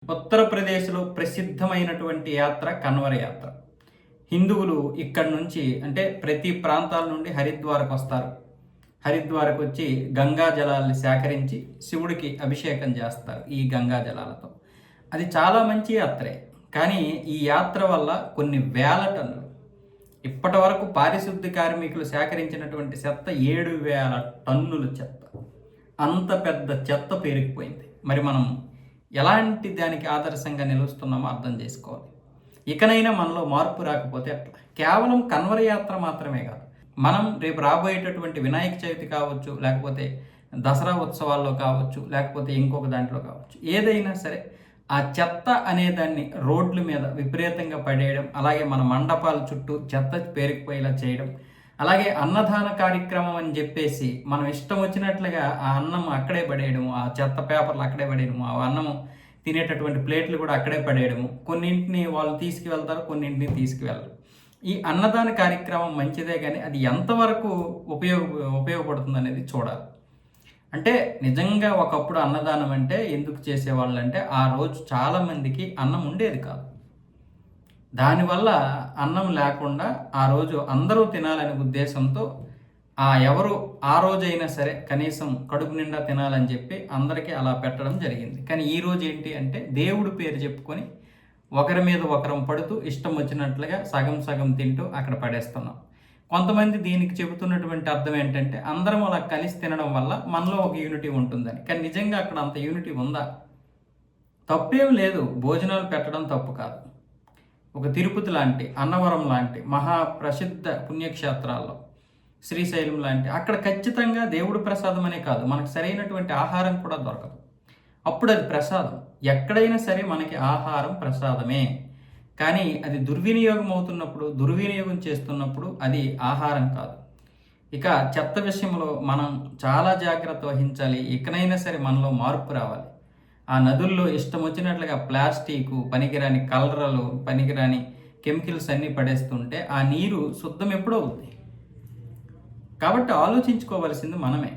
ఉత్తరప్రదేశ్లో ప్రసిద్ధమైనటువంటి యాత్ర కన్వర యాత్ర. హిందువులు ఇక్కడి నుంచి అంటే ప్రతి ప్రాంతాల నుండి హరిద్వార్కు వస్తారు. హరిద్వార్కు వచ్చి గంగా జలాల్ని సేకరించి శివుడికి అభిషేకం చేస్తారు ఈ గంగా జలాలతో. అది చాలా మంచి యాత్రే. కానీ ఈ యాత్ర వల్ల కొన్ని వేల టన్నులు ఇప్పటి వరకు పారిశుద్ధ్య కార్మికులు సేకరించినటువంటి చెత్త 7,000 టన్నుల చెత్త. అంత పెద్ద చెత్త పేరుకుపోయింది. మరి మనం ఎలాంటి దానికి ఆదర్శంగా నిలుస్తున్నామో అర్థం చేసుకోవాలి. ఇకనైనా మనలో మార్పు రాకపోతే అట్లా. కేవలం కన్వర యాత్ర మాత్రమే కాదు, మనం రేపు రాబోయేటటువంటి వినాయక చవితి కావచ్చు, లేకపోతే దసరా ఉత్సవాల్లో కావచ్చు, లేకపోతే ఇంకొక దాంట్లో కావచ్చు, ఏదైనా సరే ఆ చెత్త అనేదాన్ని రోడ్ల మీద విపరీతంగా పడేయడం, అలాగే మన మండపాల చుట్టూ చెత్త పేరుకుపోయేలా చేయడం, అలాగే అన్నదాన కార్యక్రమం అని చెప్పేసి మనం ఇష్టం వచ్చినట్లుగా ఆ అన్నం అక్కడే పడేయడము, ఆ చెత్త పేపర్లు అక్కడే పడేయడము, ఆ అన్నము తినేటటువంటి ప్లేట్లు కూడా అక్కడే పడేయడము. కొన్నింటిని వాళ్ళు తీసుకువెళ్తారు, కొన్నింటిని తీసుకువెళ్ళరు. ఈ అన్నదాన కార్యక్రమం మంచిదే, కానీ అది ఎంతవరకు ఉపయోగపడుతుంది అనేది చూడాలి. అంటే నిజంగా ఒకప్పుడు అన్నదానం అంటే ఎందుకు చేసేవాళ్ళు అంటే ఆ రోజు చాలామందికి అన్నం ఉండేది కాదు. దానివల్ల అన్నం లేకుండా ఆ రోజు అందరూ తినాలనే ఉద్దేశంతో ఎవరు ఆ రోజైనా సరే కనీసం కడుపు నిండా తినాలని చెప్పి అందరికీ అలా పెట్టడం జరిగింది. కానీ ఈ రోజు ఏంటి అంటే దేవుడి పేరు చెప్పుకొని ఒకరి మీద ఒకరం పడుతూ ఇష్టం వచ్చినట్లుగా సగం సగం తింటూ అక్కడ పడేస్తున్నాం. కొంతమంది దీనికి చెబుతున్నటువంటి అర్థం ఏంటంటే అందరం అలా కలిసి తినడం వల్ల మనలో ఒక యూనిటీ ఉంటుందని. కానీ నిజంగా అక్కడ అంత యూనిటీ ఉందా? తప్పేం లేదు, భోజనాలు పెట్టడం తప్పు కాదు. ఒక తిరుపతి లాంటి, అన్నవరం లాంటి మహాప్రసిద్ధ పుణ్యక్షేత్రాల్లో, శ్రీశైలం లాంటి అక్కడ ఖచ్చితంగా దేవుడు ప్రసాదం అనే కాదు, మనకు సరైనటువంటి ఆహారం కూడా దొరకదు. అప్పుడు అది ప్రసాదం. ఎక్కడైనా సరే మనకి ఆహారం ప్రసాదమే. కానీ అది దుర్వినియోగం అవుతున్నప్పుడు, దుర్వినియోగం చేస్తున్నప్పుడు అది ఆహారం కాదు. ఇక చెత్త విషయంలో మనం చాలా జాగ్రత్త వహించాలి. ఇకనైనా సరే మనలో మార్పు రావాలి. ఆ నదుల్లో ఇష్టం వచ్చినట్లుగా ప్లాస్టిక్, పనికిరాని కలర్లు, పనికిరాని కెమికల్స్ అన్నీ పడేస్తుంటే ఆ నీరు శుద్ధం ఎప్పుడవుతుంది? కాబట్టి ఆలోచించుకోవాల్సింది మనమే.